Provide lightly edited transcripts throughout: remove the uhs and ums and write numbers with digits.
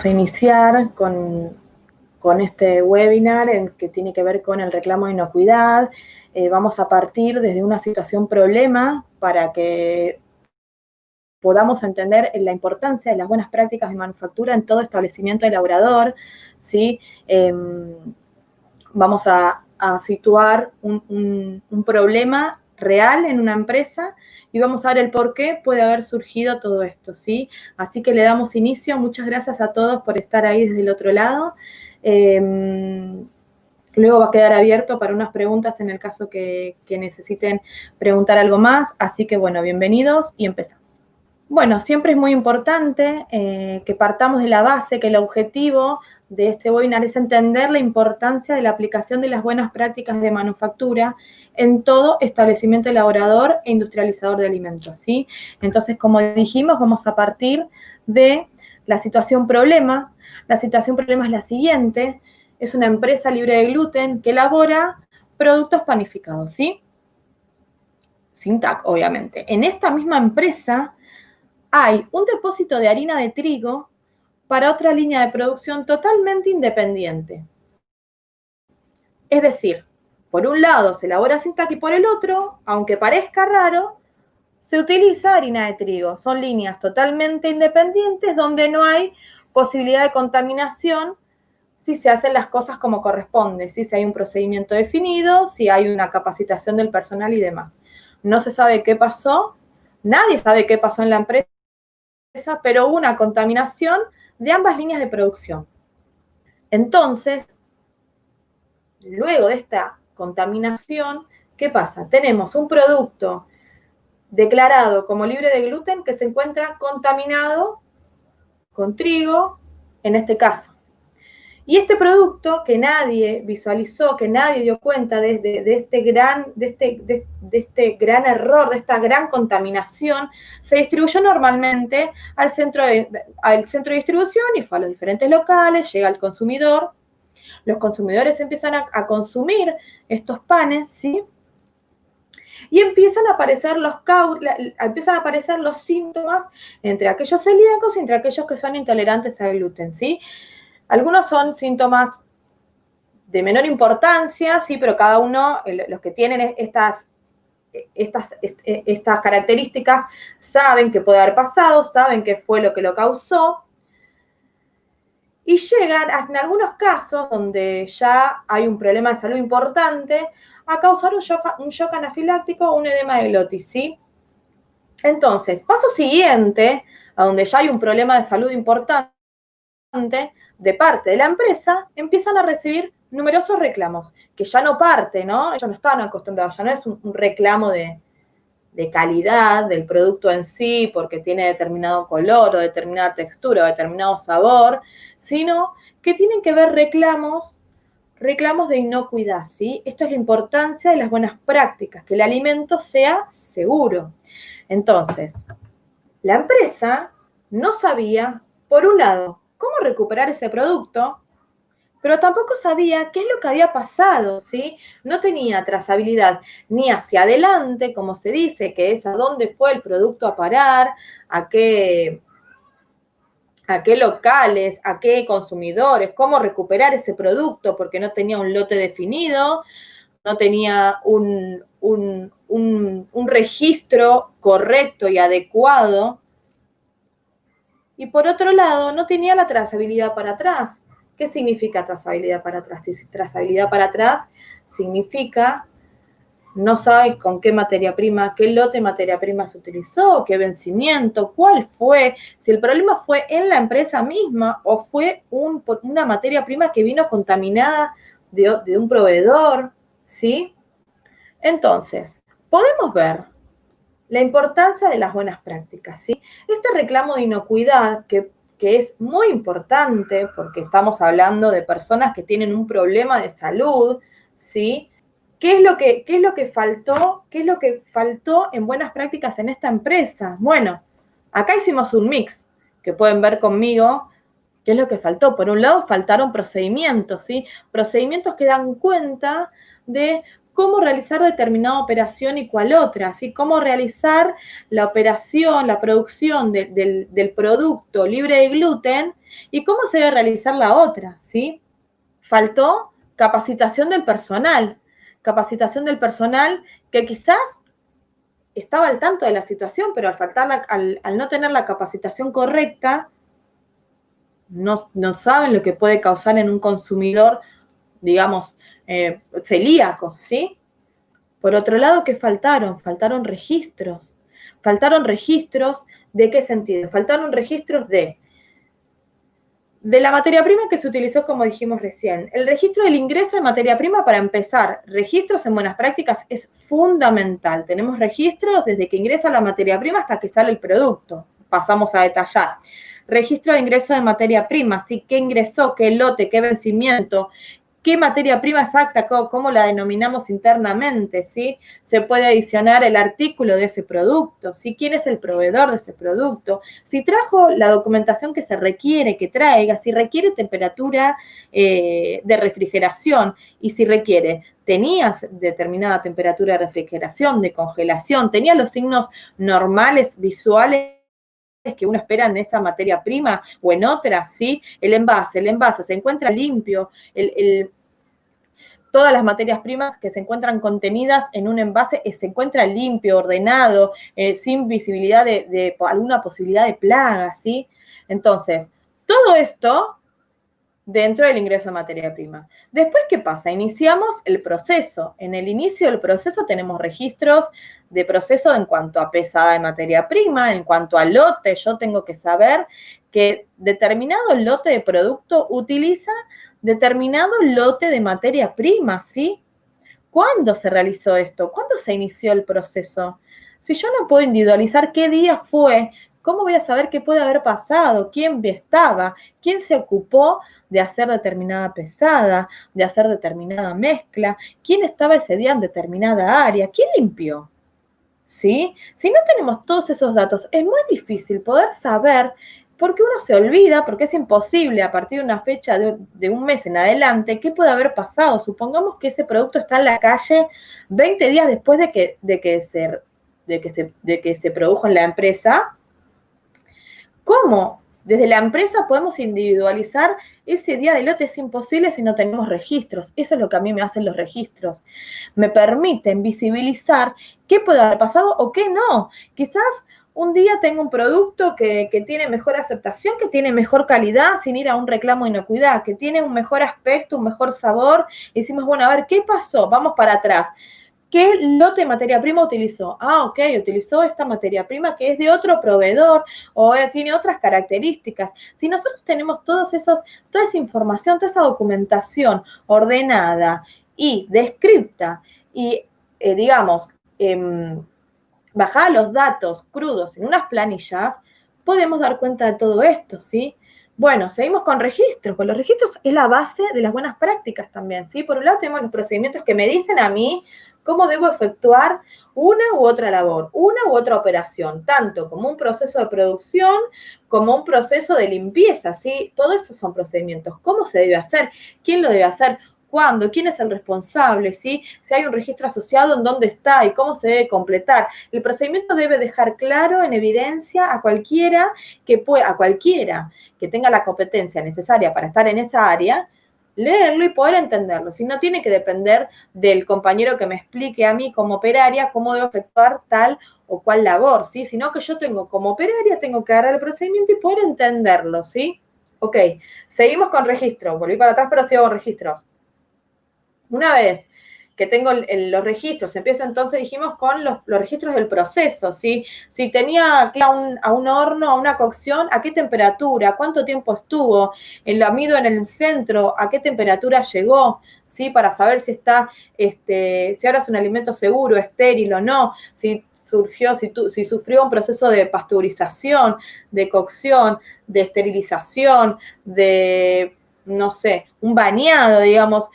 a iniciar con este webinar que tiene que ver con el reclamo de inocuidad. Vamos a partir desde una situación problema para que podamos entender la importancia de las buenas prácticas de manufactura en todo establecimiento elaborador, ¿sí? Vamos a situar un problema real en una empresa y vamos a ver el por qué puede haber surgido todo esto, ¿sí? Así que le damos inicio. Muchas gracias a todos por estar ahí desde el otro lado. Luego va a quedar abierto para unas preguntas en el caso que necesiten preguntar algo más. Así que, bueno, bienvenidos y empezamos. Bueno, siempre es muy importante que partamos de la base, que el objetivo de este webinar es entender la importancia de la aplicación de las buenas prácticas de manufactura en todo establecimiento elaborador e industrializador de alimentos, ¿sí? Entonces, como dijimos, vamos a partir de la situación problema. La situación problema es la siguiente: es una empresa libre de gluten que elabora productos panificados, ¿sí? Sin TAC, obviamente. En esta misma empresa hay un depósito de harina de trigo para otra línea de producción totalmente independiente. Es decir, por un lado se elabora sin TAC y por el otro, aunque parezca raro, se utiliza harina de trigo. Son líneas totalmente independientes donde no hay posibilidad de contaminación si se hacen las cosas como corresponde, si hay un procedimiento definido, si hay una capacitación del personal y demás. No se sabe qué pasó, nadie sabe qué pasó en la empresa, pero hubo una contaminación de ambas líneas de producción. Entonces, luego de esta contaminación, ¿qué pasa? Tenemos un producto declarado como libre de gluten que se encuentra contaminado con trigo, en este caso. Y este producto que nadie visualizó, que nadie dio cuenta de este gran error, de esta gran contaminación, se distribuyó normalmente al centro de distribución y fue a los diferentes locales, llega al consumidor. Los consumidores empiezan a consumir estos panes, ¿sí? Y empiezan a aparecer los síntomas entre aquellos celíacos y entre aquellos que son intolerantes al gluten, ¿sí? Algunos son síntomas de menor importancia, sí, pero cada uno, los que tienen estas características, saben qué puede haber pasado, saben qué fue lo que lo causó. Y llegan, en algunos casos, donde ya hay un problema de salud importante, a causar un shock anafiláctico o un edema de glotis, ¿sí? Entonces, paso siguiente, a donde ya hay un problema de salud importante, de parte de la empresa, empiezan a recibir numerosos reclamos, que ya no parte, ¿no? Ellos no están acostumbrados, ya no es un reclamo de calidad del producto en sí, porque tiene determinado color o determinada textura o determinado sabor, sino que tienen que ver reclamos de inocuidad, ¿sí? Esto es la importancia de las buenas prácticas, que el alimento sea seguro. Entonces, la empresa no sabía, por un lado, cómo recuperar ese producto, pero tampoco sabía qué es lo que había pasado, ¿sí? No tenía trazabilidad ni hacia adelante, como se dice, que es a dónde fue el producto a parar, a qué locales, a qué consumidores, cómo recuperar ese producto, porque no tenía un lote definido, no tenía un registro correcto y adecuado. Y por otro lado, no tenía la trazabilidad para atrás. ¿Qué significa trazabilidad para atrás? Trazabilidad para atrás significa no sabe con qué materia prima, qué lote de materia prima se utilizó, qué vencimiento, cuál fue, si el problema fue en la empresa misma o fue una materia prima que vino contaminada de un proveedor, ¿sí? Entonces, podemos ver la importancia de las buenas prácticas, ¿sí? Este reclamo de inocuidad, que es muy importante porque estamos hablando de personas que tienen un problema de salud, ¿sí? ¿Qué es lo que faltó? ¿Qué es lo que faltó en buenas prácticas en esta empresa? Bueno, acá hicimos un mix, que pueden ver conmigo qué es lo que faltó. Por un lado, faltaron procedimientos, ¿sí? Procedimientos que dan cuenta de cómo realizar determinada operación y cuál otra, ¿sí? Cómo realizar la operación, la producción del producto libre de gluten y cómo se debe realizar la otra, ¿sí? Faltó capacitación del personal que quizás estaba al tanto de la situación, pero al no tener la capacitación correcta, no saben lo que puede causar en un consumidor, digamos, celíaco, ¿sí? Por otro lado, ¿qué faltaron? Faltaron registros. Faltaron registros, ¿de qué sentido? Faltaron registros de la materia prima que se utilizó, como dijimos recién. El registro del ingreso de materia prima, para empezar, registros en buenas prácticas es fundamental. Tenemos registros desde que ingresa la materia prima hasta que sale el producto. Pasamos a detallar. Registro de ingreso de materia prima, ¿sí? ¿Qué ingresó? ¿Qué lote? ¿Qué vencimiento? ¿Qué materia prima exacta? ¿Cómo la denominamos internamente? ¿Sí? Se puede adicionar el artículo de ese producto, ¿sí? ¿Quién es el proveedor de ese producto? Si trajo la documentación que se requiere que traiga, si requiere temperatura de refrigeración y si requiere, tenías determinada temperatura de refrigeración, de congelación, tenía los signos normales visuales que uno espera en esa materia prima o en otra, ¿sí? El envase se encuentra limpio, todas las materias primas que se encuentran contenidas en un envase se encuentra limpio, ordenado, sin visibilidad de alguna posibilidad de plaga, ¿sí? Entonces, todo esto dentro del ingreso de materia prima. Después, ¿qué pasa? Iniciamos el proceso. En el inicio del proceso tenemos registros de proceso en cuanto a pesada de materia prima, en cuanto a lote. Yo tengo que saber que determinado lote de producto utiliza determinado lote de materia prima, ¿sí? ¿Cuándo se realizó esto? ¿Cuándo se inició el proceso? Si yo no puedo individualizar qué día fue, ¿cómo voy a saber qué puede haber pasado? ¿Quién estaba? ¿Quién se ocupó de hacer determinada pesada, de hacer determinada mezcla? ¿Quién estaba ese día en determinada área? ¿Quién limpió? ¿Sí? Si no tenemos todos esos datos, es muy difícil poder saber, porque uno se olvida, porque es imposible a partir de una fecha de un mes en adelante, qué puede haber pasado. Supongamos que ese producto está en la calle 20 días después de que se produjo en la empresa. ¿Cómo? Desde la empresa podemos individualizar ese día de lote. Es imposible si no tenemos registros. Eso es lo que a mí me hacen los registros. Me permiten visibilizar qué puede haber pasado o qué no. Quizás un día tengo un producto que tiene mejor aceptación, que tiene mejor calidad, sin ir a un reclamo de inocuidad, que tiene un mejor aspecto, un mejor sabor. Y decimos, bueno, a ver, ¿qué pasó? Vamos para atrás. ¿Qué lote de materia prima utilizó? Ah, ok, utilizó esta materia prima que es de otro proveedor o tiene otras características. Si nosotros tenemos toda esa información, toda esa documentación ordenada y descripta y, digamos, bajada los datos crudos en unas planillas, podemos dar cuenta de todo esto, ¿sí? Bueno, seguimos con registros, pues los registros es la base de las buenas prácticas también, ¿sí? Por un lado tenemos los procedimientos que me dicen a mí cómo debo efectuar una u otra labor, una u otra operación, tanto como un proceso de producción como un proceso de limpieza, ¿sí? Todos estos son procedimientos. ¿Cómo se debe hacer? ¿Quién lo debe hacer? ¿Cuándo? ¿Quién es el responsable? ¿Sí? Si hay un registro asociado, ¿en dónde está? ¿Y cómo se debe completar? El procedimiento debe dejar claro, en evidencia, a cualquiera que tenga la competencia necesaria para estar en esa área, leerlo y poder entenderlo. Si no tiene que depender del compañero que me explique a mí como operaria cómo debo efectuar tal o cual labor, ¿sí? Sino que yo como operaria tengo que agarrar el procedimiento y poder entenderlo, ¿sí? Ok, seguimos con registro. Volví para atrás, pero sigo con registros. Una vez que tengo los registros, empiezo entonces, dijimos, con los registros del proceso, ¿sí? Si tenía que ir a un horno, a una cocción, ¿a qué temperatura? ¿Cuánto tiempo estuvo? El amido en el centro, ¿a qué temperatura llegó? ¿Sí? Para saber si si ahora es un alimento seguro, estéril o no, si sufrió un proceso de pasteurización, de cocción, de esterilización, de, no sé, un bañado, digamos.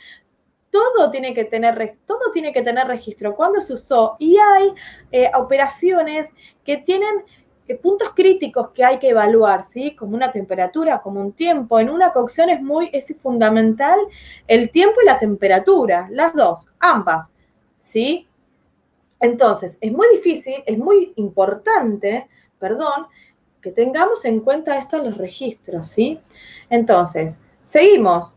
Todo tiene que tener registro, cuándo se usó. Y hay operaciones que tienen puntos críticos que hay que evaluar, ¿sí? Como una temperatura, como un tiempo. En una cocción es fundamental el tiempo y la temperatura, las dos, ambas. ¿sí? Entonces, es muy difícil, es muy importante, que tengamos en cuenta esto en los registros, ¿sí? Entonces, seguimos.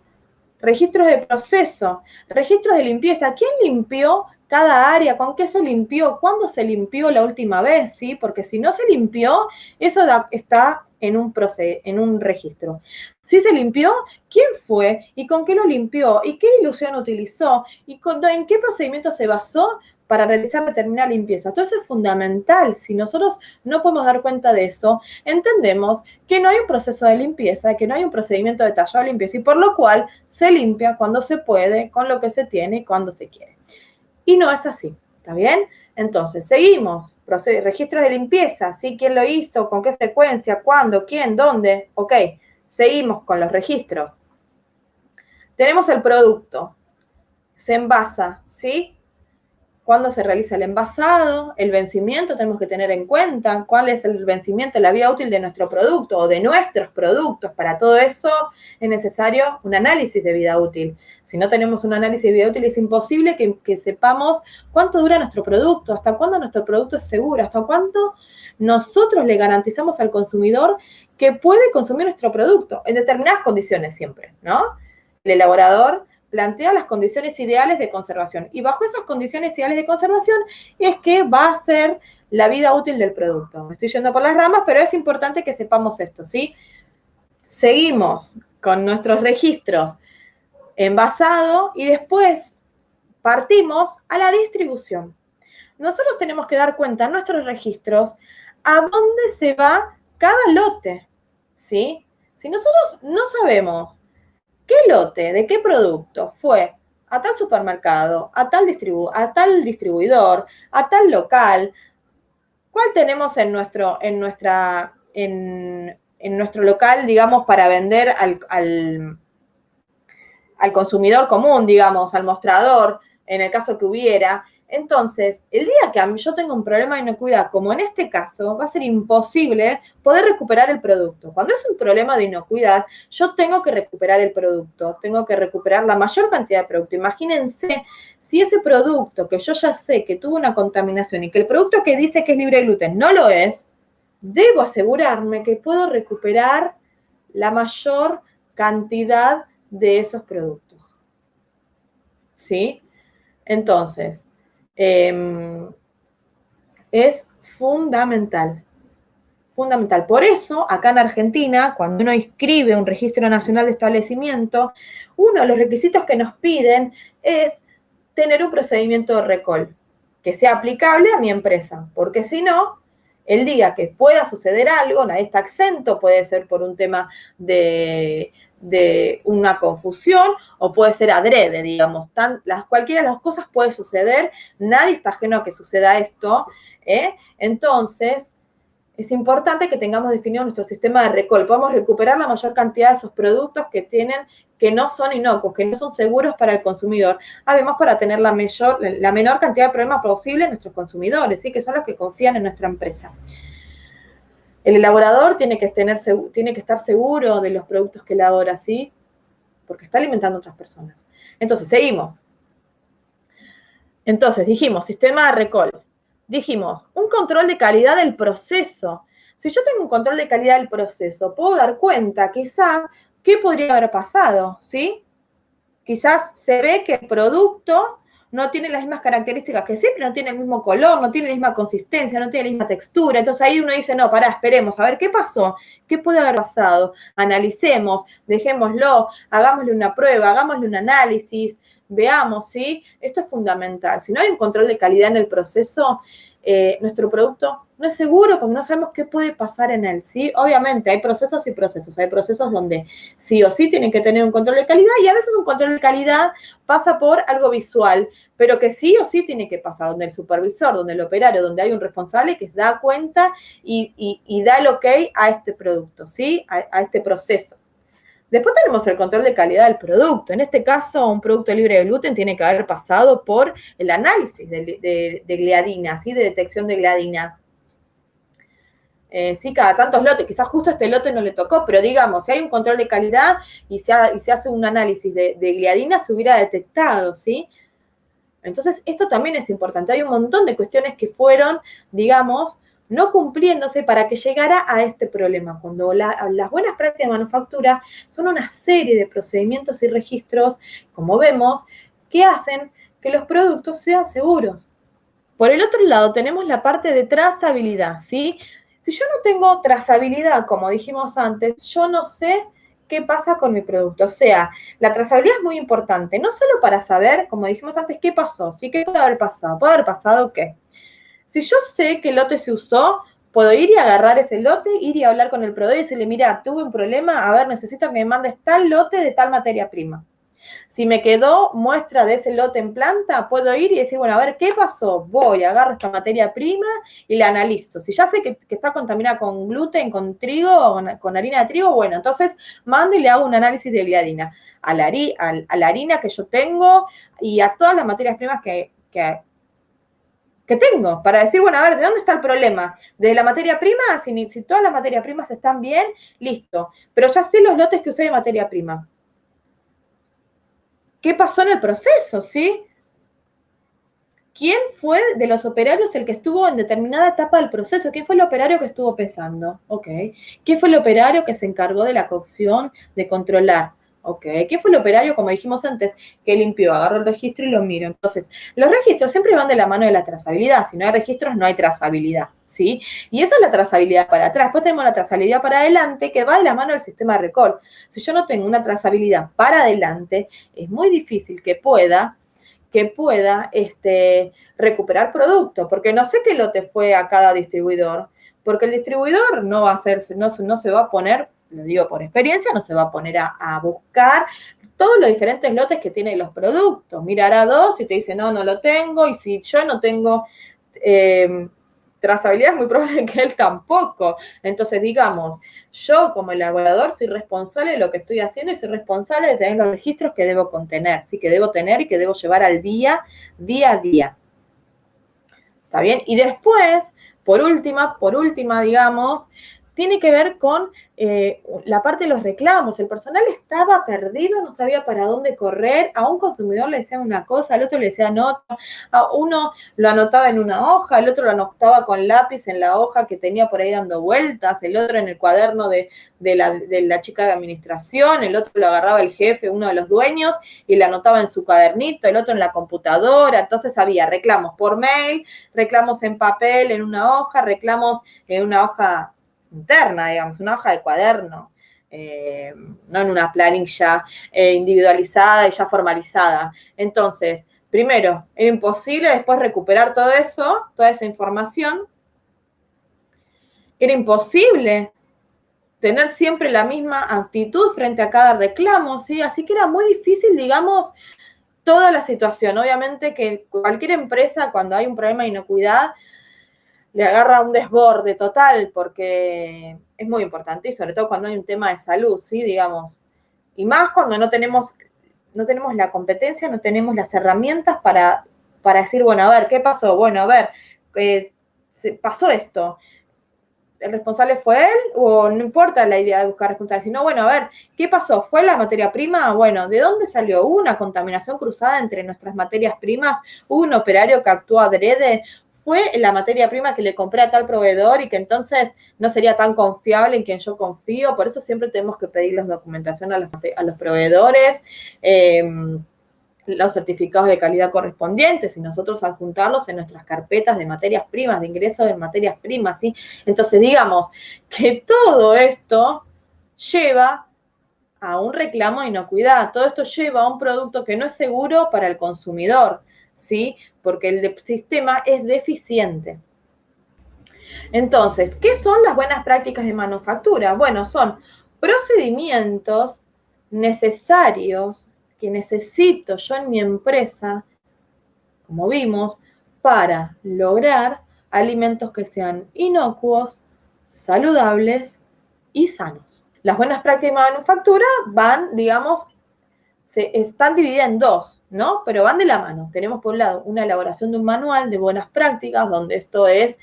Registros de proceso, registros de limpieza. ¿Quién limpió cada área? ¿Con qué se limpió? ¿Cuándo se limpió la última vez? ¿Sí? Porque si no se limpió, eso está en un registro. Si se limpió, ¿quién fue? ¿Y con qué lo limpió? ¿Y qué dilución utilizó? ¿Y en qué procedimiento se basó para realizar determinada limpieza? Todo eso es fundamental. Si nosotros no podemos dar cuenta de eso, entendemos que no hay un proceso de limpieza, que no hay un procedimiento detallado de limpieza y por lo cual se limpia cuando se puede, con lo que se tiene y cuando se quiere. Y no es así, ¿está bien? Entonces, seguimos. Registros de limpieza, ¿sí? ¿Quién lo hizo? ¿Con qué frecuencia? ¿Cuándo? ¿Quién? ¿Dónde? Ok, seguimos con los registros. Tenemos el producto. Se envasa, ¿sí? ¿Cuándo se realiza el envasado? El vencimiento tenemos que tener en cuenta. ¿Cuál es el vencimiento, la vida útil de nuestro producto o de nuestros productos? Para todo eso es necesario un análisis de vida útil. Si no tenemos un análisis de vida útil, es imposible que sepamos cuánto dura nuestro producto, hasta cuándo nuestro producto es seguro, hasta cuánto nosotros le garantizamos al consumidor que puede consumir nuestro producto, en determinadas condiciones siempre, ¿no? El elaborador plantea las condiciones ideales de conservación y bajo esas condiciones ideales de conservación es que va a ser la vida útil del producto. Me estoy yendo por las ramas, pero es importante que sepamos esto, ¿sí? Seguimos con nuestros registros envasado y después partimos a la distribución. Nosotros tenemos que dar cuenta en nuestros registros a dónde se va cada lote, ¿sí? Si nosotros no sabemos ¿qué lote de qué producto fue a tal supermercado, a tal distribuidor, a tal local? ¿Cuál tenemos en nuestro local, digamos, para vender al consumidor común, digamos, al mostrador, en el caso que hubiera? Entonces, el día que yo tenga un problema de inocuidad, como en este caso, va a ser imposible poder recuperar el producto. Cuando es un problema de inocuidad, yo tengo que recuperar el producto, tengo que recuperar la mayor cantidad de producto. Imagínense si ese producto que yo ya sé que tuvo una contaminación y que el producto que dice que es libre de gluten no lo es, debo asegurarme que puedo recuperar la mayor cantidad de esos productos. ¿Sí? Entonces, es fundamental. Fundamental. Por eso, acá en Argentina, cuando uno inscribe un registro nacional de establecimiento, uno de los requisitos que nos piden es tener un procedimiento de recall que sea aplicable a mi empresa, porque si no, el día que pueda suceder algo, nadie está exento, puede ser por un tema de una confusión o puede ser adrede, digamos. Cualquiera de las cosas puede suceder, nadie está ajeno a que suceda esto, ¿eh? Entonces, es importante que tengamos definido nuestro sistema de recall. Podemos recuperar la mayor cantidad de esos productos que no son inocuos, que no son seguros para el consumidor. Además, para tener la menor cantidad de problemas posible en nuestros consumidores, ¿sí? Que son los que confían en nuestra empresa. El elaborador tiene que estar seguro de los productos que elabora, ¿sí? Porque está alimentando a otras personas. Entonces, seguimos. Entonces, dijimos, sistema de recall. Dijimos, un control de calidad del proceso. Si yo tengo un control de calidad del proceso, puedo dar cuenta quizás qué podría haber pasado, ¿sí? Quizás se ve que el producto no tiene las mismas características que siempre, no tiene el mismo color, no tiene la misma consistencia, no tiene la misma textura. Entonces ahí uno dice, no, pará, esperemos, a ver qué pasó, qué puede haber pasado. Analicemos, dejémoslo, hagámosle una prueba, hagámosle un análisis, veamos, ¿sí? Esto es fundamental. Si no hay un control de calidad en el proceso, nuestro producto no es seguro porque no sabemos qué puede pasar en él, ¿sí? Obviamente hay procesos y procesos. Hay procesos donde sí o sí tienen que tener un control de calidad y a veces un control de calidad pasa por algo visual, pero que sí o sí tiene que pasar, donde el supervisor, donde el operario, donde hay un responsable que da cuenta y da el ok a este producto, ¿sí? A este proceso. Después tenemos el control de calidad del producto. En este caso, un producto libre de gluten tiene que haber pasado por el análisis de gliadina, ¿sí? De detección de gliadina. Sí, cada tantos lotes, quizás justo este lote no le tocó, pero digamos, si hay un control de calidad y se hace un análisis de gliadina, se hubiera detectado, ¿sí? Entonces, esto también es importante. Hay un montón de cuestiones que fueron, digamos, no cumpliéndose para que llegara a este problema. Cuando las buenas prácticas de manufactura son una serie de procedimientos y registros, como vemos, que hacen que los productos sean seguros. Por el otro lado, tenemos la parte de trazabilidad, ¿sí? Si yo no tengo trazabilidad, como dijimos antes, yo no sé qué pasa con mi producto. O sea, la trazabilidad es muy importante, no solo para saber, como dijimos antes, qué pasó, ¿sí? ¿Qué puede haber pasado? ¿Puede haber pasado qué? Si yo sé que el lote se usó, puedo ir y agarrar ese lote, ir y hablar con el proveedor y decirle, mira, tuve un problema, a ver, necesito que me mandes tal lote de tal materia prima. Si me quedó muestra de ese lote en planta, puedo ir y decir, bueno, a ver, ¿qué pasó? Voy, agarro esta materia prima y la analizo. Si ya sé que está contaminada con gluten, con trigo, con harina de trigo, bueno, entonces mando y le hago un análisis de gliadina a la harina que yo tengo y a todas las materias primas que tengo, para decir, bueno, a ver, ¿de dónde está el problema? ¿De la materia prima? Si todas las materias primas están bien, listo. Pero ya sé los lotes que usé de materia prima. ¿Qué pasó en el proceso, sí? ¿Quién fue de los operarios el que estuvo en determinada etapa del proceso? ¿Quién fue el operario que estuvo pesando? Ok. ¿Quién fue el operario que se encargó de la cocción, de controlar? Ok. ¿Quién fue el operario, como dijimos antes, que limpió, agarró el registro y lo miró? Entonces, los registros siempre van de la mano de la trazabilidad. Si no hay registros, no hay trazabilidad, ¿sí? Y esa es la trazabilidad para atrás. Después tenemos la trazabilidad para adelante, que va de la mano del sistema de recall. Si yo no tengo una trazabilidad para adelante, es muy difícil que pueda recuperar producto, porque no sé qué lote fue a cada distribuidor, porque el distribuidor no va a hacer, no se va a poner, lo digo por experiencia, no se va a poner a buscar todos los diferentes lotes que tienen los productos. Mirará dos y te dice, no lo tengo, y si yo no tengo trazabilidad, es muy probable que él tampoco. Entonces, digamos, yo como elaborador soy responsable de lo que estoy haciendo y soy responsable de tener los registros que debo contener, sí, que debo tener y que debo llevar al día a día. ¿Está bien? Y después, por última, digamos, tiene que ver con la parte de los reclamos. El personal estaba perdido, no sabía para dónde correr. A un consumidor le decían una cosa, al otro le decían otra. A uno lo anotaba en una hoja, el otro lo anotaba con lápiz en la hoja que tenía por ahí dando vueltas, el otro en el cuaderno de la chica de administración, el otro lo agarraba el jefe, uno de los dueños, y le anotaba en su cuadernito, el otro en la computadora. Entonces había reclamos por mail, reclamos en papel, en una hoja, reclamos en una hoja interna, digamos, una hoja de cuaderno, no en una planilla individualizada y ya formalizada. Entonces, primero, era imposible después recuperar todo eso, toda esa información. Era imposible tener siempre la misma actitud frente a cada reclamo, ¿sí? Así que era muy difícil, digamos, toda la situación. Obviamente que cualquier empresa, cuando hay un problema de inocuidad, le agarra un desborde total, porque es muy importante, y sobre todo cuando hay un tema de salud, ¿sí? Digamos, y más cuando no tenemos la competencia, no tenemos las herramientas para decir, bueno, a ver, ¿qué pasó? Bueno, a ver, pasó esto. ¿El responsable fue él? O no importa la idea de buscar responsables, sino, bueno, a ver, ¿qué pasó? ¿Fue la materia prima? Bueno, ¿de dónde salió? ¿Hubo una contaminación cruzada entre nuestras materias primas? ¿Hubo un operario que actuó adrede? ¿Fue la materia prima que le compré a tal proveedor y que entonces no sería tan confiable en quien yo confío? Por eso siempre tenemos que pedirles documentación a los proveedores, los certificados de calidad correspondientes y nosotros adjuntarlos en nuestras carpetas de materias primas, de ingreso de materias primas, ¿sí? Entonces, digamos que todo esto lleva a un reclamo de inocuidad, todo esto lleva a un producto que no es seguro para el consumidor, ¿sí? Porque el sistema es deficiente. Entonces, ¿qué son las buenas prácticas de manufactura? Bueno, son procedimientos necesarios que necesito yo en mi empresa, como vimos, para lograr alimentos que sean inocuos, saludables y sanos. Las buenas prácticas de manufactura van, digamos, están divididas en dos, ¿no? Pero van de la mano. Tenemos por un lado una elaboración de un manual de buenas prácticas, donde esto es,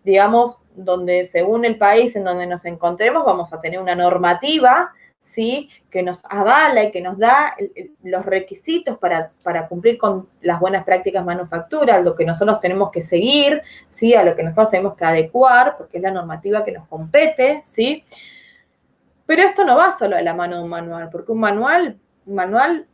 digamos, donde según el país en donde nos encontremos vamos a tener una normativa ¿sí? Que nos avala y que nos da los requisitos para cumplir con las buenas prácticas manufactura, lo que nosotros tenemos que seguir, ¿sí? A lo que nosotros tenemos que adecuar, porque es la normativa que nos compete, ¿sí? Pero esto no va solo de la mano de un manual, porque un manual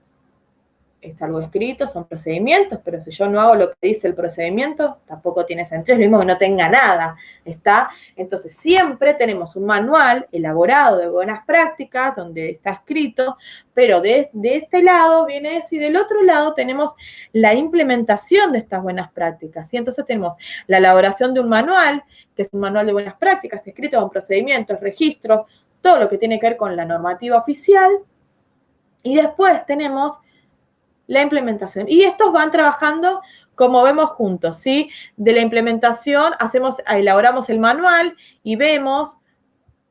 es algo escrito, son procedimientos, pero si yo no hago lo que dice el procedimiento, tampoco tiene sentido, es lo mismo que no tenga nada, ¿está? Entonces, siempre tenemos un manual elaborado de buenas prácticas, donde está escrito, pero de este lado viene eso, y del otro lado tenemos la implementación de estas buenas prácticas, ¿sí? Entonces tenemos la elaboración de un manual, que es un manual de buenas prácticas, escrito con procedimientos, registros, todo lo que tiene que ver con la normativa oficial, y después tenemos la implementación. Y estos van trabajando como vemos juntos, ¿sí? De la implementación elaboramos el manual y vemos,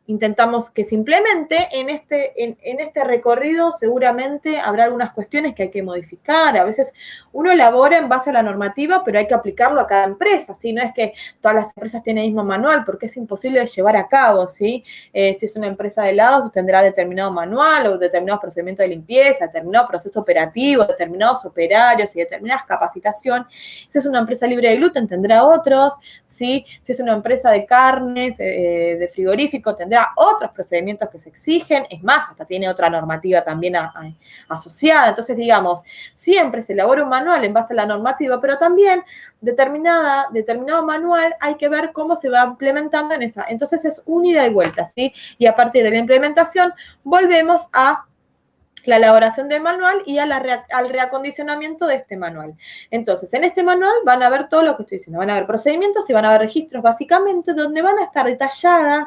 intentamos que se implemente. En este recorrido seguramente habrá algunas cuestiones que hay que modificar. A veces uno elabora en base a la normativa, pero hay que aplicarlo a cada empresa, ¿sí? No es que todas las empresas tienen el mismo manual, porque es imposible de llevar a cabo, ¿sí? Si es una empresa de helados, tendrá determinado manual o determinados procedimientos de limpieza, determinado proceso operativo, determinados operarios y determinadas capacitación. Si es una empresa libre de gluten, tendrá otros, ¿sí? Si es una empresa de carnes, de frigorífico, tendrá otros procedimientos que se exigen, es más, hasta tiene otra normativa también asociada. Entonces, digamos, siempre se elabora un manual en base a la normativa, pero también determinado manual hay que ver cómo se va implementando en esa. Entonces, es un ida y vuelta, ¿sí? Y a partir de la implementación, volvemos a la elaboración del manual y al reacondicionamiento de este manual. Entonces, en este manual van a ver todo lo que estoy diciendo. Van a ver procedimientos y van a ver registros, básicamente, donde van a estar detalladas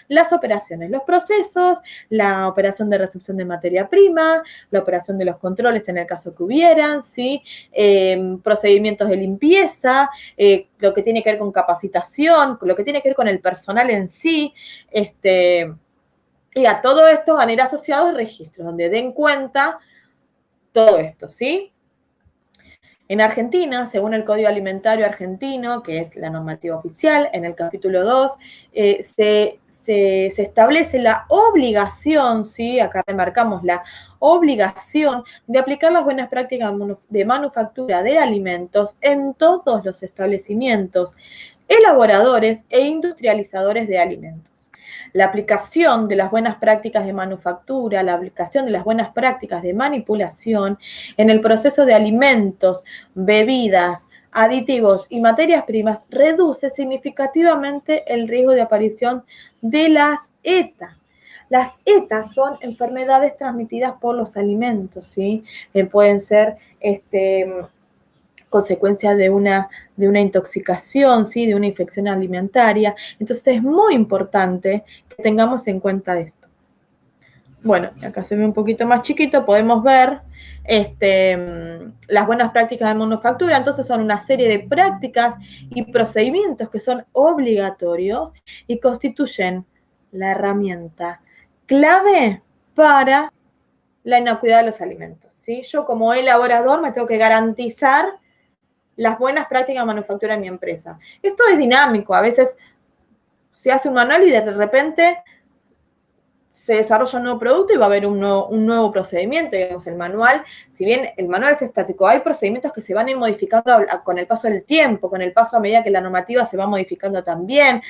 las operaciones, los procesos, la operación de recepción de materia prima, la operación de los controles en el caso que hubieran, ¿sí? Procedimientos de limpieza, lo que tiene que ver con capacitación, lo que tiene que ver con el personal en sí, y a todo esto van a ir asociados registros, donde den cuenta todo esto, ¿sí? En Argentina, según el Código Alimentario Argentino, que es la normativa oficial, en el capítulo 2, se establece la obligación, ¿sí? Acá remarcamos la obligación de aplicar las buenas prácticas de manufactura de alimentos en todos los establecimientos, elaboradores e industrializadores de alimentos. La aplicación de las buenas prácticas de manufactura, la aplicación de las buenas prácticas de manipulación en el proceso de alimentos, bebidas, aditivos y materias primas reduce significativamente el riesgo de aparición de las ETA. Las ETA son enfermedades transmitidas por los alimentos, ¿sí? Pueden ser consecuencia de una intoxicación, ¿sí? De una infección alimentaria. Entonces es muy importante que tengamos en cuenta esto. Bueno, acá se ve un poquito más chiquito, podemos ver las buenas prácticas de manufactura. Entonces son una serie de prácticas y procedimientos que son obligatorios y constituyen la herramienta clave para la inocuidad de los alimentos, ¿sí? Yo como elaborador me tengo que garantizar las buenas prácticas de manufactura en mi empresa. Esto es dinámico, a veces se hace un manual y de repente se desarrolla un nuevo producto y va a haber un nuevo procedimiento. Digamos, el manual, si bien el manual es estático, hay procedimientos que se van a ir modificando con el paso del tiempo, con el paso a medida que la normativa se va modificando también.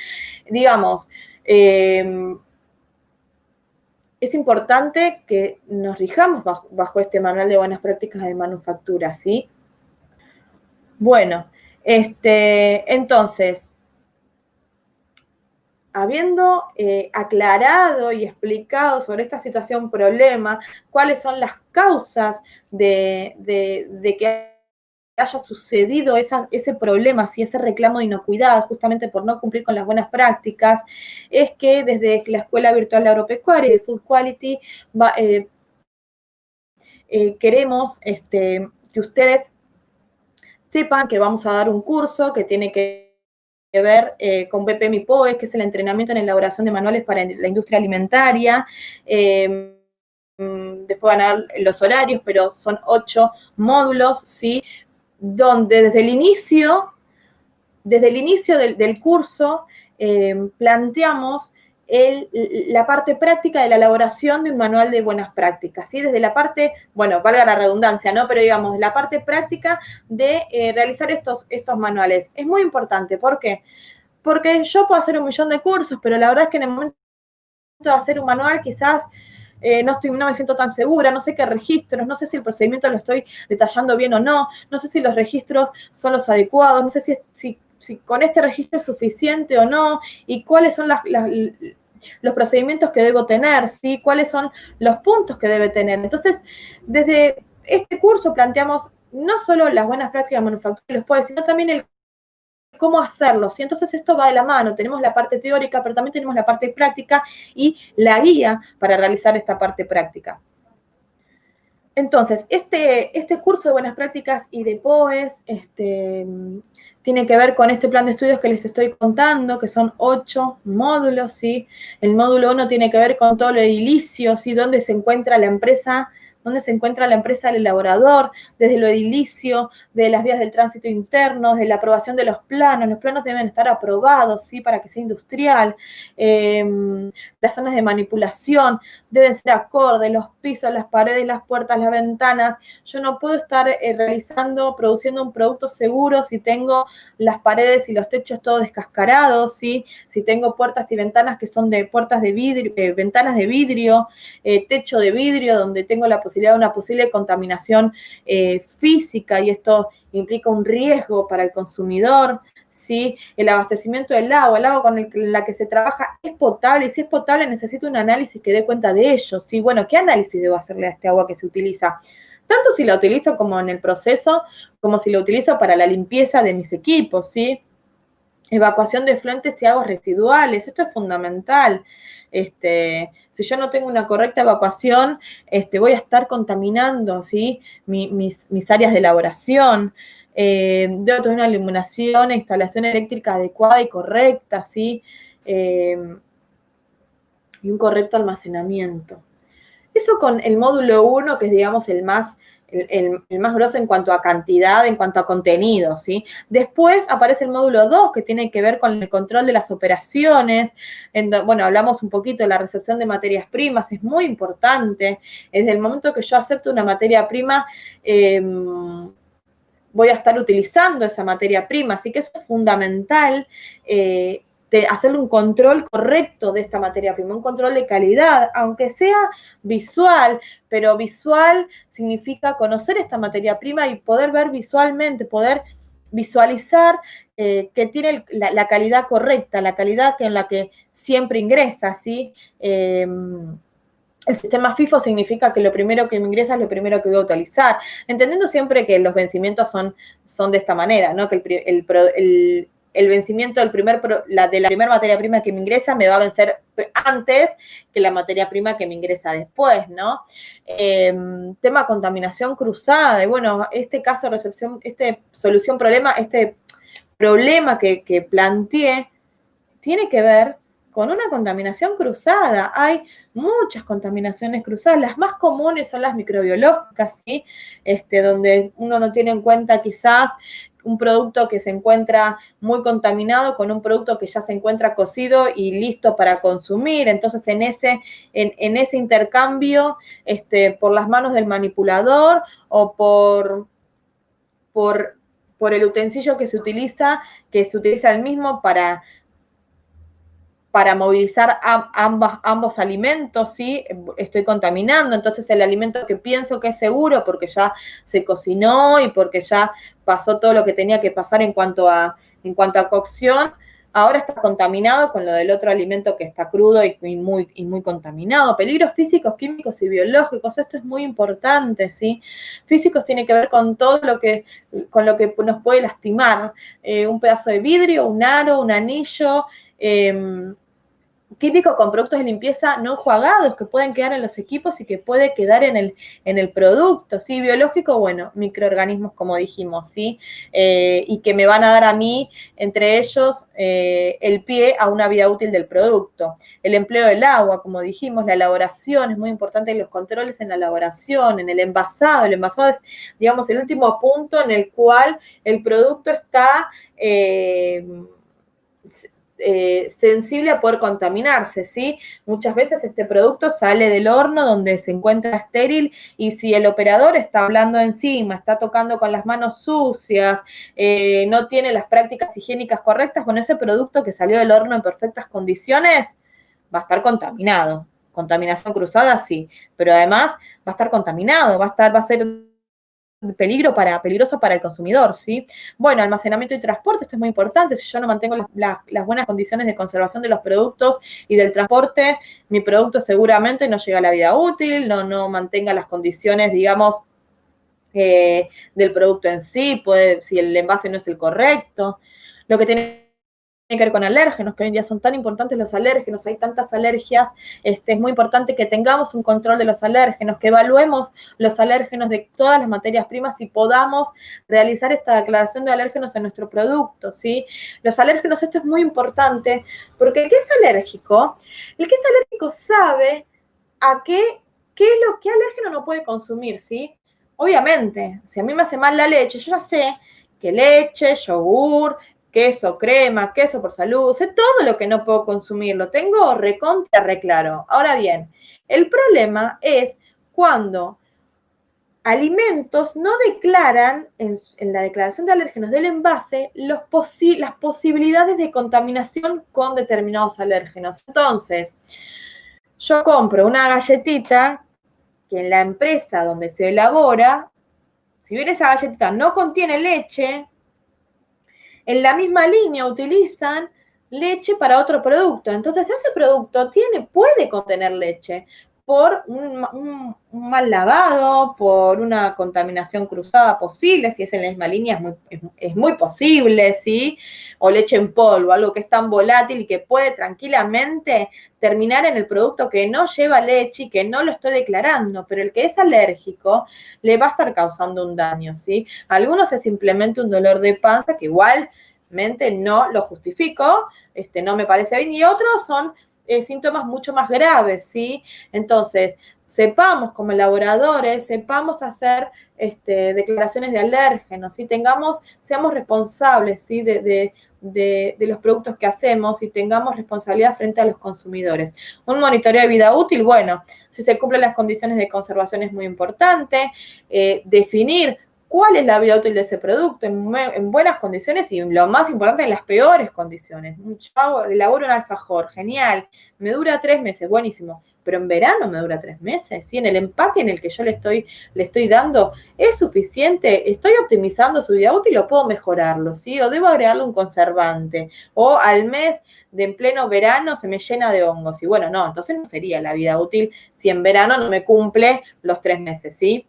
Digamos, es importante que nos rijamos bajo este manual de buenas prácticas de manufactura, ¿sí? Bueno, entonces, habiendo aclarado y explicado sobre esta situación problema, cuáles son las causas de que haya sucedido ese problema, si ese reclamo de inocuidad, justamente por no cumplir con las buenas prácticas, es que desde la Escuela Virtual de Agropecuaria y de Food Quality queremos que ustedes sepan que vamos a dar un curso que tiene que ver con BPM y POES, que es el entrenamiento en elaboración de manuales para la industria alimentaria. Después van a ver los horarios, pero son 8 módulos, ¿sí? Donde desde el inicio del curso planteamos la parte práctica de la elaboración de un manual de buenas prácticas, ¿sí? Desde la parte, bueno, valga la redundancia, ¿no? Pero digamos, la parte práctica de realizar estos manuales. Es muy importante, ¿por qué? Porque yo puedo hacer 1.000.000 de cursos, pero la verdad es que en el momento de hacer un manual quizás no me siento tan segura, no sé qué registros, no sé si el procedimiento lo estoy detallando bien o no, no sé si los registros son los adecuados, no sé si con este registro es suficiente o no, y cuáles son los procedimientos que debo tener, ¿sí? Cuáles son los puntos que debe tener. Entonces, desde este curso planteamos no solo las buenas prácticas de manufactura, sino también el cómo hacerlo, ¿sí? Entonces esto va de la mano, tenemos la parte teórica, pero también tenemos la parte práctica y la guía para realizar esta parte práctica. Entonces, este curso de buenas prácticas y de POES tiene que ver con este plan de estudios que les estoy contando, que son 8 módulos, ¿sí? El módulo 1 tiene que ver con todo lo edilicio, ¿sí? Dónde se encuentra la empresa del elaborador, desde lo edilicio, de las vías del tránsito interno, de la aprobación de los planos deben estar aprobados, ¿sí? Para que sea industrial, las zonas de manipulación deben ser acordes, los pisos, las paredes, las puertas, las ventanas. Yo no puedo estar produciendo un producto seguro si tengo las paredes y los techos todos descascarados, ¿sí? Si tengo puertas y ventanas que son de puertas de vidrio, ventanas de vidrio, techo de vidrio, donde tengo la posibilidad de una posible contaminación física, y esto implica un riesgo para el consumidor, ¿sí? El abastecimiento del agua, el agua con la que se trabaja es potable, y si es potable necesito un análisis que dé cuenta de ello, ¿sí? Bueno, ¿qué análisis debo hacerle a este agua que se utiliza? Tanto si la utilizo como en el proceso, como si la utilizo para la limpieza de mis equipos, ¿sí? Evacuación de efluentes y aguas residuales, esto es fundamental. Si yo no tengo una correcta evacuación, voy a estar contaminando, ¿sí? mis áreas de elaboración. Debo tener una iluminación e instalación eléctrica adecuada y correcta, ¿sí? Y un correcto almacenamiento. Eso con el módulo 1, que es, digamos, el más grosso en cuanto a cantidad, en cuanto a contenido, ¿sí? Después aparece el módulo 2, que tiene que ver con el control de las operaciones. Bueno, hablamos un poquito de la recepción de materias primas, es muy importante. Desde el momento que yo acepto una materia prima, voy a estar utilizando esa materia prima, así que eso es fundamental, de hacerle un control correcto de esta materia prima, un control de calidad, aunque sea visual, pero visual significa conocer esta materia prima y poder ver visualmente, poder visualizar que tiene la calidad correcta, la calidad en la que siempre ingresa, ¿sí? El sistema FIFO significa que lo primero que me ingresa es lo primero que voy a utilizar, entendiendo siempre que los vencimientos son de esta manera, ¿no? Que el vencimiento de la primera materia prima que me ingresa me va a vencer antes que la materia prima que me ingresa después, ¿no? Tema contaminación cruzada, y bueno, solución problema, este problema que planteé tiene que ver con una contaminación cruzada. Hay muchas contaminaciones cruzadas. Las más comunes son las microbiológicas, ¿sí? Donde uno no tiene en cuenta quizás un producto que se encuentra muy contaminado con un producto que ya se encuentra cocido y listo para consumir. Entonces, en ese intercambio, por las manos del manipulador o por el utensilio que se utiliza el mismo para movilizar ambos alimentos, ¿sí? Estoy contaminando, entonces el alimento que pienso que es seguro porque ya se cocinó y porque ya pasó todo lo que tenía que pasar en cuanto a cocción, ahora está contaminado con lo del otro alimento que está crudo y muy contaminado. Peligros físicos, químicos y biológicos, esto es muy importante, ¿sí? Físicos tiene que ver con todo con lo que nos puede lastimar, un pedazo de vidrio, un aro, un anillo, químico con productos de limpieza no enjuagados que pueden quedar en los equipos y que puede quedar en el producto, ¿sí? Biológico, bueno, microorganismos, como dijimos, ¿sí? Y que me van a dar a mí, entre ellos, el pie a una vida útil del producto. El empleo del agua, como dijimos, la elaboración, es muy importante los controles en la elaboración, en el envasado. El envasado es, digamos, el último punto en el cual el producto está sensible a poder contaminarse, ¿sí? Muchas veces este producto sale del horno donde se encuentra estéril y si el operador está hablando encima, está tocando con las manos sucias, no tiene las prácticas higiénicas correctas, bueno, ese producto que salió del horno en perfectas condiciones va a estar contaminado. Contaminación cruzada, sí, pero además va a estar contaminado, va a ser peligroso para el consumidor, ¿sí? Bueno, almacenamiento y transporte, esto es muy importante. Si yo no mantengo las buenas condiciones de conservación de los productos y del transporte, mi producto seguramente no llega a la vida útil, no mantenga las condiciones, digamos, del producto en sí, si el envase no es el correcto. Lo que tiene que ver con alérgenos, que hoy en día son tan importantes los alérgenos, hay tantas alergias, es muy importante que tengamos un control de los alérgenos, que evaluemos los alérgenos de todas las materias primas y podamos realizar esta declaración de alérgenos en nuestro producto, ¿sí? Los alérgenos, esto es muy importante, porque el que es alérgico sabe a qué alérgeno no puede consumir, ¿sí? Obviamente, si a mí me hace mal la leche, yo ya sé que leche, yogur, queso, crema, queso por salud, sé todo lo que no puedo consumir, lo tengo recontra reclaro. Ahora bien, el problema es cuando alimentos no declaran en la declaración de alérgenos del envase las posibilidades de contaminación con determinados alérgenos. Entonces, yo compro una galletita que en la empresa donde se elabora, si bien esa galletita no contiene leche, en la misma línea utilizan leche para otro producto. Entonces, ese producto puede contener leche por un mal lavado, por una contaminación cruzada posible, si es en la misma línea, es muy posible, ¿sí? O leche en polvo, algo que es tan volátil y que puede tranquilamente terminar en el producto que no lleva leche y que no lo estoy declarando, pero el que es alérgico le va a estar causando un daño, ¿sí? A algunos es simplemente un dolor de panza que igualmente no lo justifico, no me parece bien, y otros son síntomas mucho más graves, ¿sí? Entonces, sepamos como elaboradores, sepamos hacer declaraciones de alérgenos, ¿sí? Seamos responsables, ¿sí? de los productos que hacemos y tengamos responsabilidad frente a los consumidores. Un monitoreo de vida útil, bueno, si se cumplen las condiciones de conservación es muy importante, definir cuál es la vida útil de ese producto en buenas condiciones y lo más importante, en las peores condiciones. Yo elaboro un alfajor, genial, me dura 3 meses, buenísimo, pero en verano me dura 3 meses, ¿sí? En el empaque en el que yo le estoy dando, ¿es suficiente? ¿Estoy optimizando su vida útil o puedo mejorarlo, ¿sí? O debo agregarle un conservante, o al mes de en pleno verano se me llena de hongos, y bueno, no, entonces no sería la vida útil si en verano no me cumple los 3 meses, ¿sí?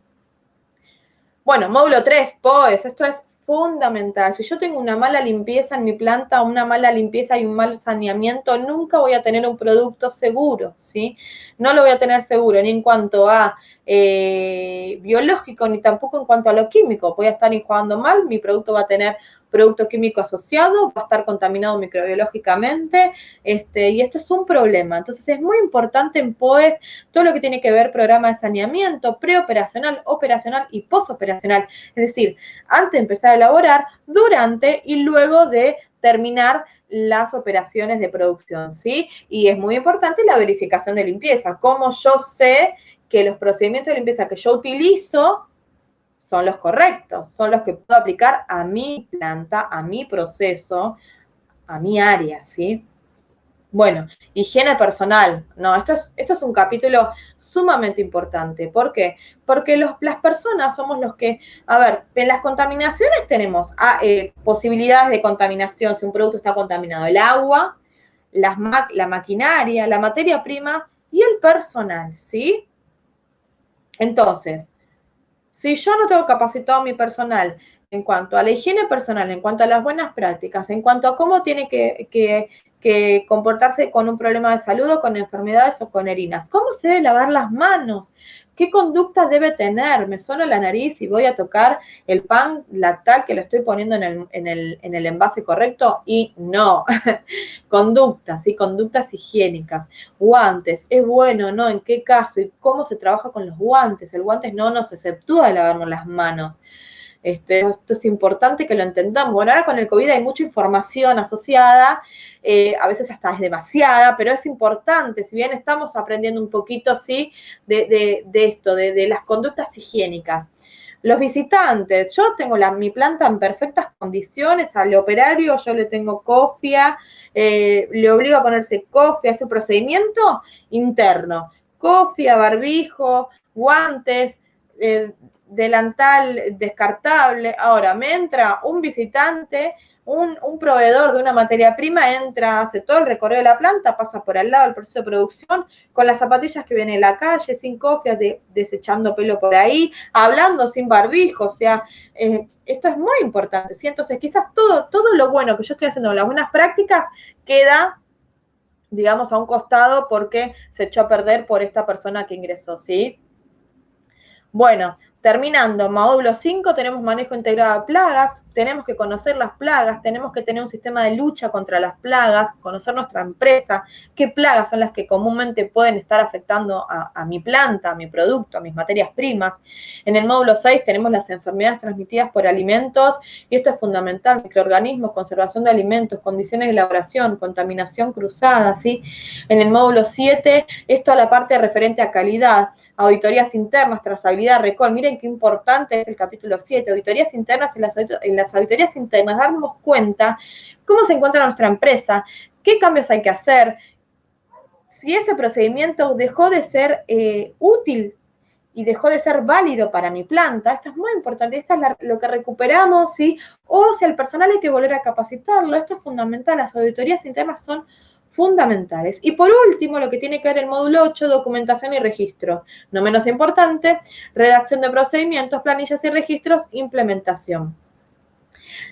Bueno, módulo 3, POES, esto es fundamental. Si yo tengo una mala limpieza en mi planta, una mala limpieza y un mal saneamiento, nunca voy a tener un producto seguro, ¿sí? No lo voy a tener seguro ni en cuanto a biológico, ni tampoco en cuanto a lo químico. Voy a estar jugando mal, mi producto va a tener producto químico asociado, va a estar contaminado microbiológicamente, y esto es un problema. Entonces, es muy importante en POES todo lo que tiene que ver programa de saneamiento, preoperacional, operacional y posoperacional. Es decir, antes de empezar a elaborar, durante y luego de terminar las operaciones de producción, ¿sí? Y es muy importante la verificación de limpieza. Cómo yo sé que los procedimientos de limpieza que yo utilizo son los correctos, son los que puedo aplicar a mi planta, a mi proceso, a mi área, ¿sí? Bueno, higiene personal. No, esto es un capítulo sumamente importante. ¿Por qué? Porque las personas somos los que, a ver, en las contaminaciones tenemos posibilidades de contaminación si un producto está contaminado. El agua, la maquinaria, la materia prima y el personal, ¿sí? Entonces, si yo no tengo capacitado mi personal en cuanto a la higiene personal, en cuanto a las buenas prácticas, en cuanto a cómo tiene que comportarse con un problema de salud o con enfermedades o con heridas, cómo se debe lavar las manos, qué conducta debe tener, me suena la nariz y voy a tocar el pan lactal que lo estoy poniendo en el envase correcto y no. Conductas, ¿sí? Conductas higiénicas. Guantes, ¿es bueno o no? ¿En qué caso? ¿Y cómo se trabaja con los guantes? El guante no nos exceptúa de lavarnos las manos. Esto es importante que lo entendamos. Bueno, ahora con el COVID hay mucha información asociada, a veces hasta es demasiada, pero es importante, si bien estamos aprendiendo un poquito, sí, de esto, de las conductas higiénicas. Los visitantes, yo tengo mi planta en perfectas condiciones, al operario yo le tengo cofia, le obligo a ponerse cofia, hace procedimiento interno, cofia, barbijo, guantes, delantal descartable. Ahora, me entra un visitante, un proveedor de una materia prima, entra, hace todo el recorrido de la planta, pasa por al lado del proceso de producción, con las zapatillas que viene en la calle, sin cofias, desechando pelo por ahí, hablando sin barbijo, o sea, esto es muy importante, ¿sí? Entonces, quizás todo lo bueno que yo estoy haciendo, las buenas prácticas, queda, digamos, a un costado porque se echó a perder por esta persona que ingresó, ¿sí? Bueno, terminando, módulo 5, tenemos manejo integrado de plagas, tenemos que conocer las plagas, tenemos que tener un sistema de lucha contra las plagas, conocer nuestra empresa, qué plagas son las que comúnmente pueden estar afectando a mi planta, a mi producto, a mis materias primas. En el módulo 6 tenemos las enfermedades transmitidas por alimentos, y esto es fundamental, microorganismos, conservación de alimentos, condiciones de elaboración, contaminación cruzada, ¿sí? En el módulo 7, esto a la parte referente a calidad, auditorías internas, trazabilidad, recall. Miren qué importante es el capítulo 7, auditorías internas. En las auditorías internas, darnos cuenta cómo se encuentra nuestra empresa, qué cambios hay que hacer, si ese procedimiento dejó de ser útil y dejó de ser válido para mi planta. Esto es muy importante, esto es lo que recuperamos, ¿sí? O si al personal hay que volver a capacitarlo. Esto es fundamental, las auditorías internas son fundamentales. Y por último, lo que tiene que ver el módulo 8, documentación y registro. No menos importante, redacción de procedimientos, planillas y registros, implementación.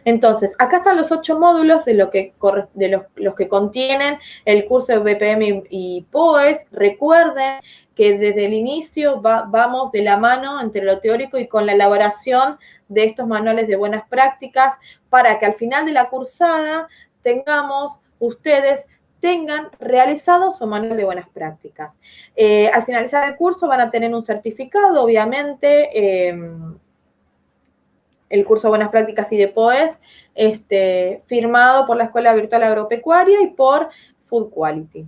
Entonces, acá están los 8 módulos de los que contienen el curso de BPM y POES. Recuerden que desde el inicio vamos de la mano entre lo teórico y con la elaboración de estos manuales de buenas prácticas para que al final de la cursada ustedes tengan realizado su manual de buenas prácticas. Al finalizar el curso van a tener un certificado, obviamente, el curso de Buenas Prácticas y de POES, firmado por la Escuela Virtual Agropecuaria y por Food Quality.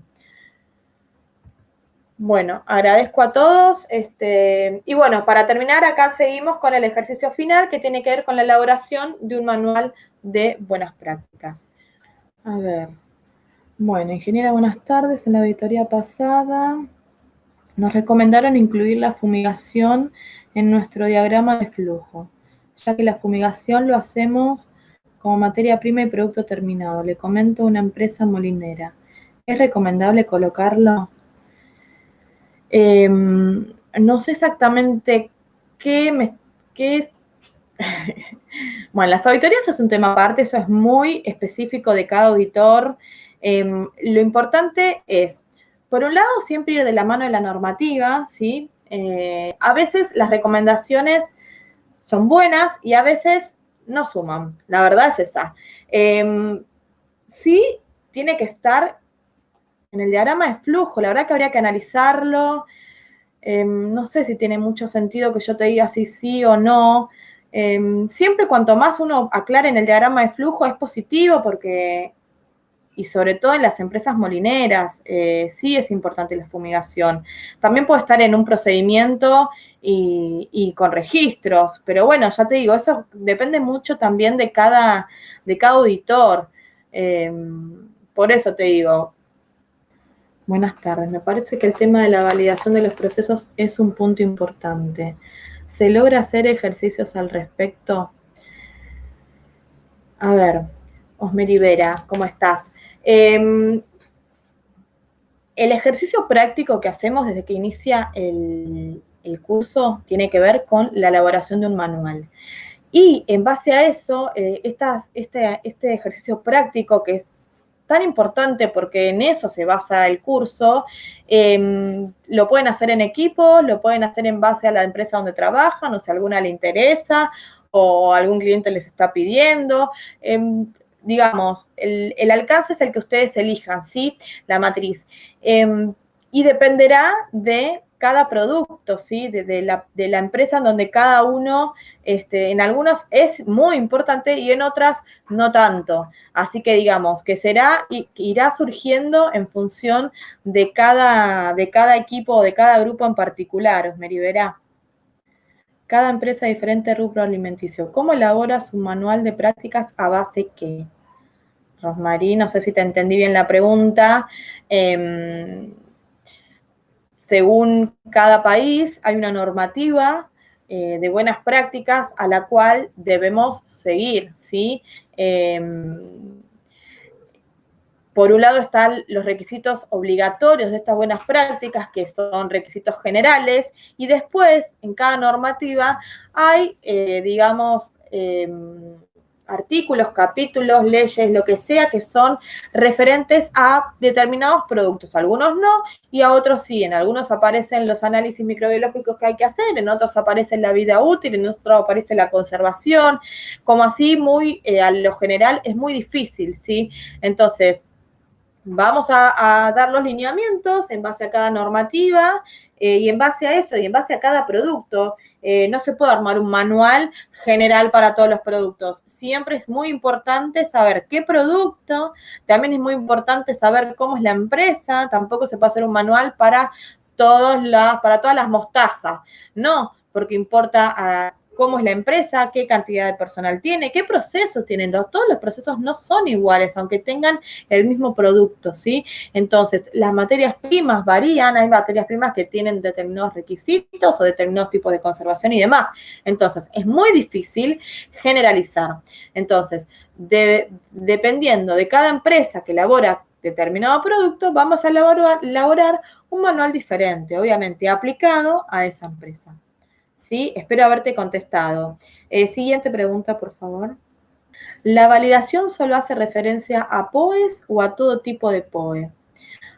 Bueno, agradezco a todos. Y bueno, para terminar, acá seguimos con el ejercicio final que tiene que ver con la elaboración de un manual de buenas prácticas. A ver. Bueno, ingeniera, buenas tardes. En la auditoría pasada nos recomendaron incluir la fumigación en nuestro diagrama de flujo, ya que la fumigación lo hacemos como materia prima y producto terminado. Le comento a una empresa molinera. ¿Es recomendable colocarlo? No sé exactamente qué es. Bueno, las auditorías es un tema aparte, eso es muy específico de cada auditor. Lo importante es, por un lado, siempre ir de la mano de la normativa, ¿sí? A veces las recomendaciones son buenas y a veces no suman. La verdad es esa. Sí tiene que estar en el diagrama de flujo. La verdad que habría que analizarlo. No sé si tiene mucho sentido que yo te diga si sí o no. Siempre cuanto más uno aclare en el diagrama de flujo es positivo porque, y sobre todo en las empresas molineras, sí es importante la fumigación. También puede estar en un procedimiento y con registros, pero bueno, ya te digo, eso depende mucho también de cada auditor. Por eso te digo, buenas tardes, me parece que el tema de la validación de los procesos es un punto importante. ¿Se logra hacer ejercicios al respecto? A ver, Osmeri Vera, ¿cómo estás? El ejercicio práctico que hacemos desde que inicia el curso tiene que ver con la elaboración de un manual. Y en base a eso, este ejercicio práctico que es tan importante porque en eso se basa el curso, lo pueden hacer en equipo, lo pueden hacer en base a la empresa donde trabajan, o si a alguna le interesa, o algún cliente les está pidiendo. Digamos, el alcance es el que ustedes elijan, ¿sí? La matriz. Y dependerá de cada producto, ¿sí? De la empresa en donde cada uno, en algunos es muy importante y en otras no tanto. Así que digamos que irá surgiendo en función de cada equipo o de cada grupo en particular, Osmeri, verá. Cada empresa diferente rubro alimenticio. ¿Cómo elabora su manual de prácticas a base qué? Rosmarie, no sé si te entendí bien la pregunta. Según cada país hay una normativa de buenas prácticas a la cual debemos seguir, ¿sí? Por un lado están los requisitos obligatorios de estas buenas prácticas, que son requisitos generales, y después en cada normativa hay, digamos, artículos, capítulos, leyes, lo que sea, que son referentes a determinados productos. Algunos no y a otros sí. En algunos aparecen los análisis microbiológicos que hay que hacer, en otros aparece la vida útil, en otros aparece la conservación. Como así, muy a lo general es muy difícil, ¿sí? Entonces, vamos a dar los lineamientos en base a cada normativa y en base a eso y en base a cada producto. No se puede armar un manual general para todos los productos. Siempre es muy importante saber qué producto, también es muy importante saber cómo es la empresa, tampoco se puede hacer un manual para todas las mostazas, no, porque importa cómo es la empresa, qué cantidad de personal tiene, qué procesos tienen. Todos los procesos no son iguales, aunque tengan el mismo producto, ¿sí? Entonces, las materias primas varían, hay materias primas que tienen determinados requisitos o determinados tipos de conservación y demás. Entonces, es muy difícil generalizar. Entonces, dependiendo de cada empresa que elabora determinado producto, vamos a elaborar un manual diferente, obviamente aplicado a esa empresa. ¿Sí? Espero haberte contestado. Siguiente pregunta, por favor. ¿La validación solo hace referencia a POEs o a todo tipo de POE?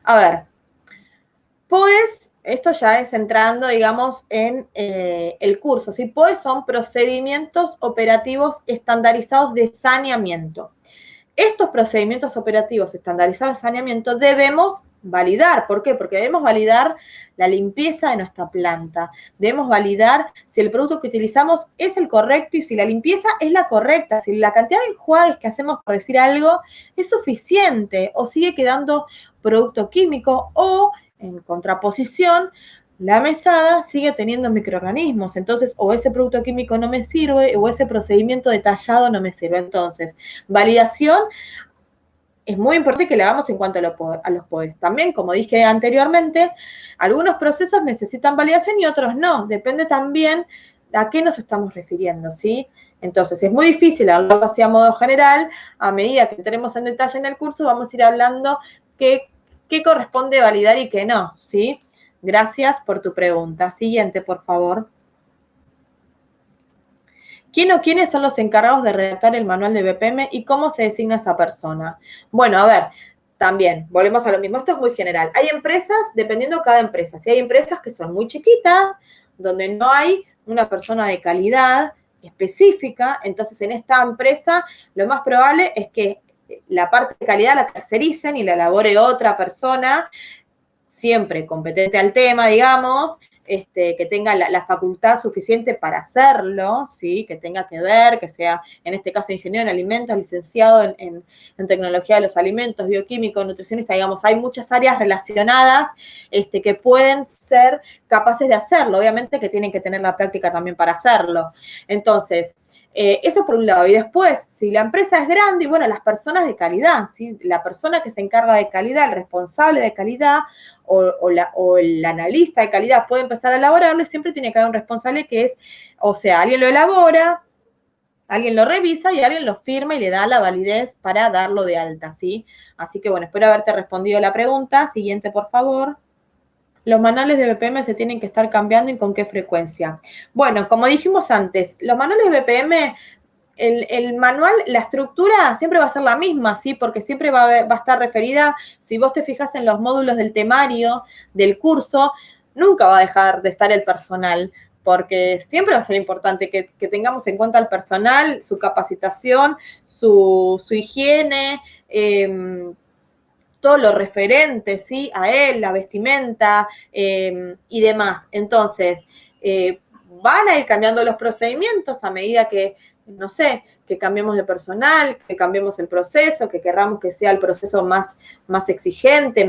A ver, POEs, esto ya es entrando, digamos, en el curso. ¿Sí? POEs son procedimientos operativos estandarizados de saneamiento. Estos procedimientos operativos estandarizados de saneamiento debemos validar. ¿Por qué? Porque debemos validar la limpieza de nuestra planta. Debemos validar si el producto que utilizamos es el correcto y si la limpieza es la correcta, si la cantidad de enjuagues que hacemos, por decir algo, es suficiente o sigue quedando producto químico o, en contraposición, la mesada sigue teniendo microorganismos, entonces o ese producto químico no me sirve o ese procedimiento detallado no me sirve. Entonces, validación es muy importante que la hagamos en cuanto a los POEs. También, como dije anteriormente, algunos procesos necesitan validación y otros no. Depende también a qué nos estamos refiriendo, ¿sí? Entonces, es muy difícil hablarlo así a modo general. A medida que entremos en detalle en el curso, vamos a ir hablando qué corresponde validar y qué no, ¿sí? Gracias por tu pregunta. Siguiente, por favor. ¿Quién o quiénes son los encargados de redactar el manual de BPM y cómo se designa esa persona? Bueno, a ver, también, volvemos a lo mismo, esto es muy general. Hay empresas, dependiendo de cada empresa, si hay empresas que son muy chiquitas, donde no hay una persona de calidad específica, entonces en esta empresa lo más probable es que la parte de calidad la tercericen y la elabore otra persona, siempre competente al tema, digamos, que tenga la facultad suficiente para hacerlo, ¿sí? Que tenga que ver, que sea, en este caso, ingeniero en alimentos, licenciado en tecnología de los alimentos, bioquímico, nutricionista, digamos, hay muchas áreas relacionadas que pueden ser capaces de hacerlo, obviamente que tienen que tener la práctica también para hacerlo. Entonces, eso por un lado. Y después, si la empresa es grande, y bueno, las personas de calidad, ¿sí? La persona que se encarga de calidad, el responsable de calidad o el analista de calidad puede empezar a elaborarlo y siempre tiene que haber un responsable que es, o sea, alguien lo elabora, alguien lo revisa y alguien lo firma y le da la validez para darlo de alta, ¿sí? Así que bueno, espero haberte respondido la pregunta. Siguiente, por favor. Los manuales de BPM se tienen que estar cambiando y con qué frecuencia. Bueno, como dijimos antes, los manuales de BPM, el manual, la estructura siempre va a ser la misma, ¿sí? Porque siempre va a estar referida, si vos te fijas en los módulos del temario, del curso, nunca va a dejar de estar el personal, porque siempre va a ser importante que tengamos en cuenta el personal, su capacitación, su higiene, todo lo referente, ¿sí? A él, la vestimenta y demás. Entonces, van a ir cambiando los procedimientos a medida que, no sé, que cambiemos de personal, que cambiemos el proceso, que querramos que sea el proceso más exigente,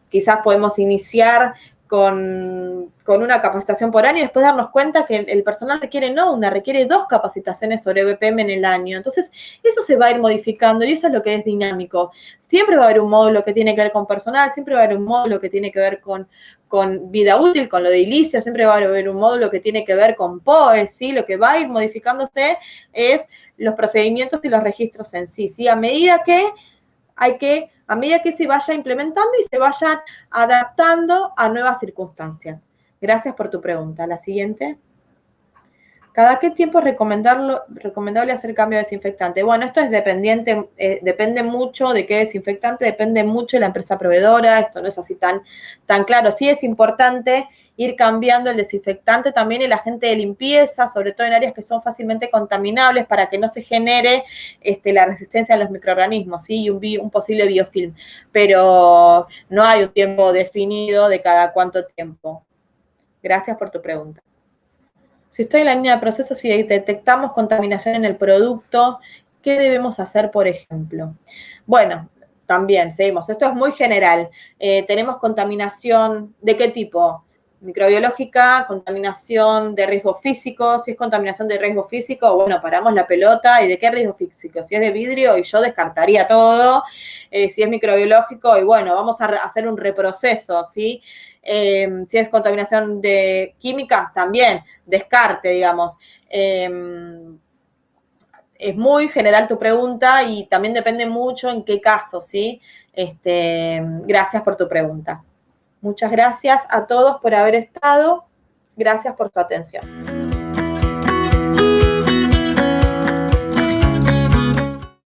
quizás podemos iniciar con una capacitación por año y después darnos cuenta que el personal requiere 2 capacitaciones sobre BPM en el año. Entonces, eso se va a ir modificando y eso es lo que es dinámico. Siempre va a haber un módulo que tiene que ver con personal, siempre va a haber un módulo que tiene que ver con vida útil, con lo de edilicio, siempre va a haber un módulo que tiene que ver con POE, ¿sí? Lo que va a ir modificándose es los procedimientos y los registros en sí, ¿sí? A medida que se vaya implementando y se vayan adaptando a nuevas circunstancias. Gracias por tu pregunta. La siguiente. ¿Cada qué tiempo es recomendable hacer cambio de desinfectante? Bueno, esto es depende mucho de qué desinfectante, depende mucho de la empresa proveedora, esto no es así tan claro. Sí es importante ir cambiando el desinfectante, también el agente de limpieza, sobre todo en áreas que son fácilmente contaminables, para que no se genere la resistencia a los microorganismos, ¿sí? Y un posible biofilm. Pero no hay un tiempo definido de cada cuánto tiempo. Gracias por tu pregunta. Si estoy en la línea de procesos y detectamos contaminación en el producto, ¿qué debemos hacer, por ejemplo? Bueno, también seguimos. Esto es muy general. Tenemos contaminación, ¿de qué tipo? Microbiológica, contaminación de riesgo físico. Si es contaminación de riesgo físico, bueno, paramos la pelota. ¿Y de qué riesgo físico? Si es de vidrio, y yo descartaría todo. Si es microbiológico, y bueno, vamos a hacer un reproceso, ¿sí? Si es contaminación de química, también, descarte, digamos. Es muy general tu pregunta y también depende mucho en qué caso, ¿sí? Gracias por tu pregunta. Muchas gracias a todos por haber estado. Gracias por tu atención.